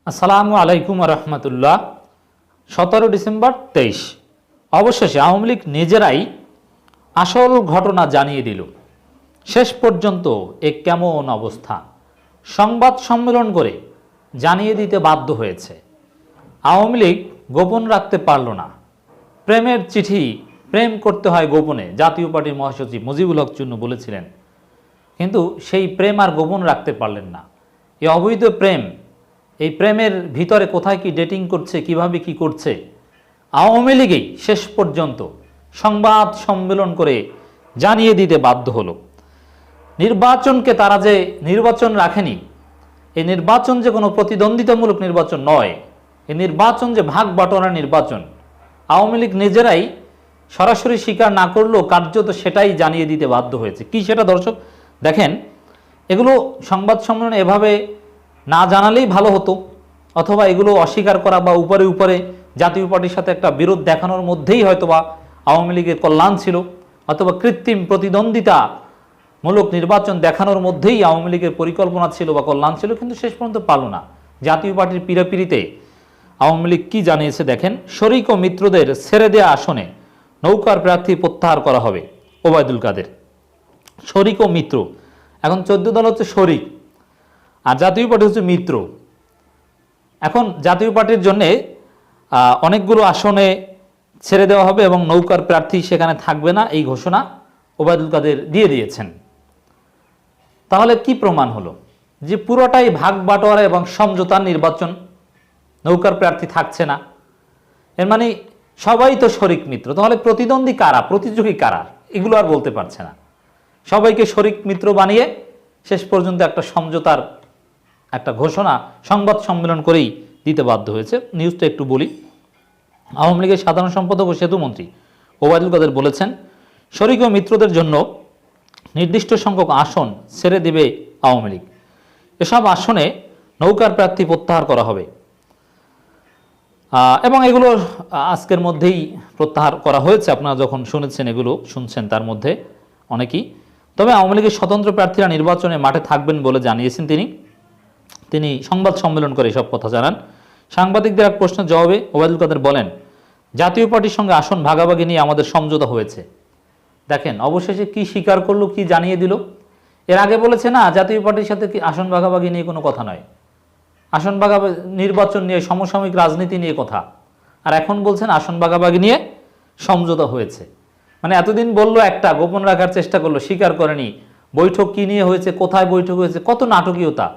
আসসালামু আলাইকুম রহমতুল্লাহ। 17 ডিসেম্বর 23 অবশেষে আওয়ামী লীগ নিজেরাই আসল ঘটনা জানিয়ে দিল। শেষ পর্যন্ত এ কেমন অবস্থা, সংবাদ সম্মেলন করে জানিয়ে দিতে বাধ্য হয়েছে। আওয়ামী লীগ গোপন রাখতে পারল না। প্রেমের চিঠি প্রেম করতে হয় গোপনে, জাতীয় পার্টির মহাসচিব মুজিবুল হক চুন্নু বলেছিলেন, কিন্তু সেই প্রেম আর গোপন রাখতে পারলেন না। এই অবৈধ প্রেম, এই প্রেমের ভিতরে কোথায় কি ডেটিং করছে, কিভাবে কি করছে, আওয়ামী লীগই শেষ পর্যন্ত সংবাদ সম্মেলন করে জানিয়ে দিতে বাধ্য হলো। নির্বাচনকে তারা যে নির্বাচন রাখেনি, এই নির্বাচন যে কোনো প্রতিদ্বন্দ্বিতামূলক নির্বাচন নয়, এই নির্বাচন যে ভাগ বাটোয়ারা নির্বাচন, আওয়ামী লীগ নিজেরাই সরাসরি স্বীকার না করলেও কার্যত সেটাই জানিয়ে দিতে বাধ্য হয়েছে। কি সেটা দর্শক দেখেন, এগুলো সংবাদ সম্মেলনে এভাবে না জানালেই ভালো হতো, অথবা এগুলো অস্বীকার করা বা উপরে উপরে জাতীয় পার্টির সাথে একটা বিরোধ দেখানোর মধ্যেই হয়তোবা আওয়ামী লীগের কল্যাণ ছিল, অথবা কৃত্রিম প্রতিদ্বন্দ্বিতামূলক নির্বাচন দেখানোর মধ্যেই আওয়ামী লীগের পরিকল্পনা ছিল বা কল্যাণ ছিল, কিন্তু শেষ পর্যন্ত পারল না। জাতীয় পার্টির পীড়াপিড়িতে আওয়ামী লীগ কি জানিয়েছে দেখেন। শরিক ও মিত্রদের ছেড়ে দেয়া আসনে নৌকার প্রার্থী প্রত্যাহার করা হবে। ওবায়দুল কাদের, শরিক ও মিত্র, এখন 14 দল হচ্ছে শরিক আর জাতীয় পার্টি হচ্ছে মিত্র। এখন জাতীয় পার্টির জন্যে অনেকগুলো আসনে ছেড়ে দেওয়া হবে এবং নৌকার প্রার্থী সেখানে থাকবে না, এই ঘোষণা ওবায়দুল কাদের দিয়ে দিয়েছেন। তাহলে কি প্রমাণ হলো? যে পুরোটাই ভাগ বাটোয়ারা এবং সমঝোতার নির্বাচন, নৌকার প্রার্থী থাকছে না। এর মানে সবাই তো শরিক মিত্র, তাহলে প্রতিদ্বন্দ্বী কারা, প্রতিযোগী কারা, এগুলো আর বলতে পারছে না। সবাইকে শরিক মিত্র বানিয়ে শেষ পর্যন্ত একটা সমঝোতার একটা ঘোষণা সংবাদ সম্মেলন করেই দিতে বাধ্য হয়েছে। নিউজটা একটু বলি। আওয়ামী লীগের সাধারণ সম্পাদক ও সেতুমন্ত্রী ওবায়দুল কাদের বলেছেন, শরিক ও মিত্রদের জন্য নির্দিষ্ট সংখ্যক আসন ছেড়ে দেবে আওয়ামী লীগ। এসব আসনে নৌকার প্রার্থী প্রত্যাহার করা হবে এবং এগুলো আজকের মধ্যেই প্রত্যাহার করা হয়েছে। আপনারা যখন শুনেছেন, এগুলো শুনছেন তার মধ্যে অনেকেই। তবে আওয়ামী লীগের স্বতন্ত্র প্রার্থীরা নির্বাচনে মাঠে থাকবেন বলে জানিয়েছেন তিনি সংবাদ সম্মেলন করে এসব কথা জানান। সাংবাদিকদের এক প্রশ্নের জবাবে ওবায়দুল কাদের বলেন, জাতীয় পার্টির সঙ্গে আসন ভাগাভাগি নিয়ে আমাদের সমঝোতা হয়েছে। দেখেন অবশেষে কি স্বীকার করলো, কি জানিয়ে দিল। এর আগে বলেছে না জাতীয় পার্টির সাথে কি আসন ভাগাভাগি নিয়ে কোনো কথা নয়, আসন ভাগাভাগি নির্বাচন নিয়ে সমসাময়িক রাজনীতি নিয়ে কথা, আর এখন বলছেন আসন ভাগাভাগি নিয়ে সমঝোতা হয়েছে। মানে এতদিন বললো একটা, গোপন রাখার চেষ্টা করলো, স্বীকার করেনি। বৈঠক কি নিয়ে হয়েছে, কোথায় বৈঠক হয়েছে, কত নাটকীয়তা,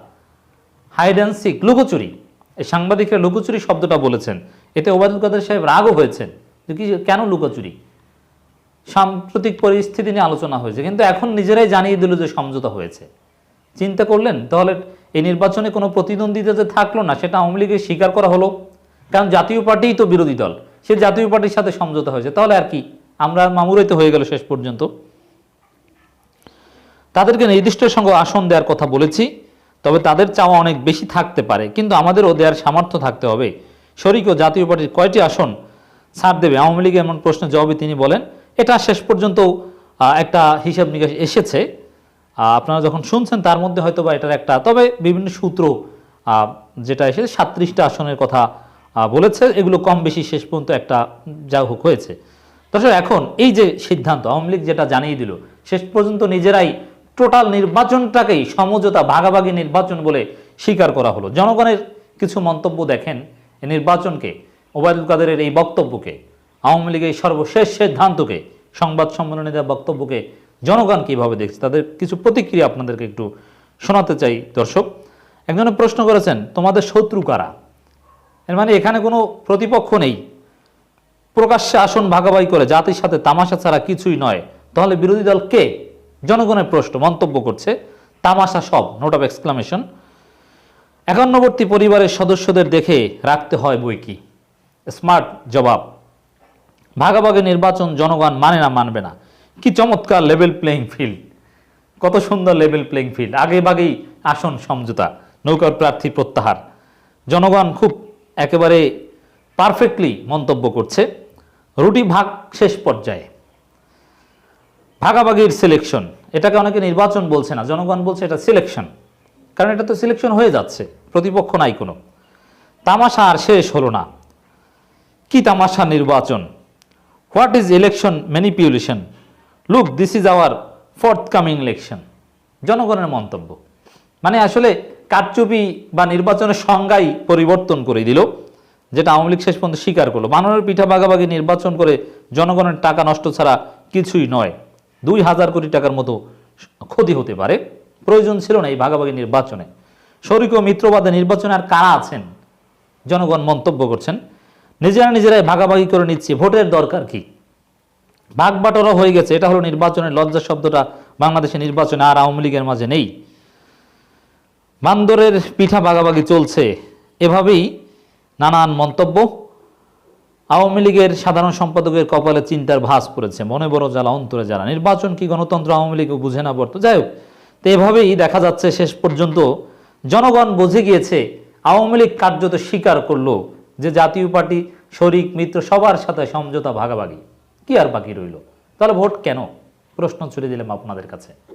হাইড অ্যান্ড সিক, লুকোচুরি। এই সাংবাদিকরা লুকোচুরি শব্দটা বলেছেন, এতে ওবায়দুল কাদের সাহেব রাগও হয়েছেন যে কি কেন লুকোচুরি। সাম্প্রতিক পরিস্থিতি নিয়ে আলোচনা হয়েছে, কিন্তু এখন নিজেরাই জানিয়ে দিল যে সমঝোতা হয়েছে। চিন্তা করলেন, তাহলে এই নির্বাচনে কোনো প্রতিদ্বন্দ্বিতা যে থাকলো না সেটা আওয়ামী লীগের স্বীকার করা হলো, কারণ জাতীয় পার্টিই তো বিরোধী দল, সে জাতীয় পার্টির সাথে সমঝোতা হয়েছে। তাহলে আর কি, আমরা মামুরাই তো হয়ে গেল শেষ পর্যন্ত। তাদেরকে নির্দিষ্ট সংখ্যক আসন দেওয়ার কথা বলেছি, তবে তাদের চাওয়া অনেক বেশি থাকতে পারে, কিন্তু আমাদেরও দেওয়ার সামর্থ্য থাকতে হবে। শরিক ও জাতীয় পার্টির কয়টি আসন ছাড় দেবে আওয়ামী লীগ, এমন প্রশ্নের জবাবে তিনি বলেন, এটা শেষ পর্যন্ত একটা হিসাব নিকাশ এসেছে, আপনারা যখন শুনছেন তার মধ্যে হয়তো বা এটার একটা, তবে বিভিন্ন সূত্র যেটা এসেছে 37টা আসনের কথা বলেছে, এগুলো কম বেশি শেষ পর্যন্ত একটা যা হোক হয়েছে। দর্শক এখন এই যে সিদ্ধান্ত আওয়ামী লীগ যেটা জানিয়ে দিল, শেষ পর্যন্ত নিজেরাই টোটাল নির্বাচনটাকেই সমঝোতা ভাগাভাগি নির্বাচন বলে স্বীকার করা হলো। জনগণের কিছু মন্তব্য দেখেন, এই নির্বাচনকে, ওবায়দুল কাদেরের এই বক্তব্যকে, আওয়ামী লীগের সর্বশেষ সিদ্ধান্তকে, সংবাদ সম্মেলনে দেওয়া বক্তব্যকে জনগণ কীভাবে দেখছে, তাদের কিছু প্রতিক্রিয়া আপনাদেরকে একটু শোনাতে চাই। দর্শক একজনে প্রশ্ন করেছেন, তোমাদের শত্রু কারা? এর মানে এখানে কোনো প্রতিপক্ষ নেই, প্রকাশ্যে আসন ভাগাভাগি করে জাতির সাথে তামাশা ছাড়া কিছুই নয়, তাহলে বিরোধী দল কে? জনগণের প্রশ্ন, মন্তব্য করছে তামাশা সব, নোট অফ এক্সক্লামেশন। একান্নবর্তী পরিবারের সদস্যদের দেখে রাখতে হয় বই কি, স্মার্ট জবাব। ভাগাভাগি নির্বাচন জনগণ মানে না, মানবে না। কি চমৎকার লেভেল প্লেইং ফিল্ড, কত সুন্দর লেভেল প্লেইং ফিল্ড, আগে ভাগেই আসন সমঝোতা, নৌকার প্রার্থী প্রত্যাহার। জনগণ খুব একেবারে পারফেক্টলি মন্তব্য করছে। রুটি ভাগ শেষ পর্যায়ে, ভাগাভাগির সিলেকশন, এটাকে অনেকে নির্বাচন বলছে না, জনগণ বলছে এটা সিলেকশন, কারণ এটা তো সিলেকশন হয়ে যাচ্ছে, প্রতিপক্ষ নাই কোনো। তামাশা আর শেষ হলো না। কি তামাশা নির্বাচন! What is election manipulation? Look, this is our forthcoming election. জনগণের মন্তব্য। মানে আসলে কারচুপি বা নির্বাচনের সংজ্ঞাই পরিবর্তন করে দিল, যেটা আওয়ামী লীগ শেষ পর্যন্ত স্বীকার করলো। বানরের পিঠা ভাগাভাগি নির্বাচন করে জনগণের টাকা নষ্ট ছাড়া কিছুই নয়। 2000 কোটি টাকার মতো ক্ষতি হতে পারে, প্রয়োজন ছিল না এই ভাগাভাগি নির্বাচনে। শরিক ও মিত্রবাদে নির্বাচনে আর কারা আছেন? জনগণ মন্তব্য করছেন, নিজেরাই ভাগাভাগি করে নিচ্ছে, ভোটের দরকার কি? ভাগ বাটোয়ারা হয়ে গেছে, এটা হলো নির্বাচনের লজ্জা। শব্দটা বাংলাদেশের নির্বাচনে আর আওয়ামী লীগের মাঝে নেই। বান্দরের পিঠা ভাগাভাগি চলছে, এভাবেই নানান মন্তব্য। আওয়ামী লীগের সাধারণ সম্পাদকের কপালে চিন্তার ভাঁজ পড়েছে, মনে বড় জ্বালা অন্তরে জ্বালা। নির্বাচন কি গণতন্ত্র? আওয়ামী লীগও বুঝে না বর্ত। যাই হোক, তো এভাবেই দেখা যাচ্ছে শেষ পর্যন্ত জনগণ বুঝে গিয়েছে, আওয়ামী লীগ কার্যত স্বীকার করলো যে জাতীয় পার্টি, শরিক, মিত্র সবার সাথে সমঝোতা ভাগাভাগি। কি আর বাকি রইল? তাহলে ভোট কেন? প্রশ্ন ছুড়ে দিলাম আপনাদের কাছে।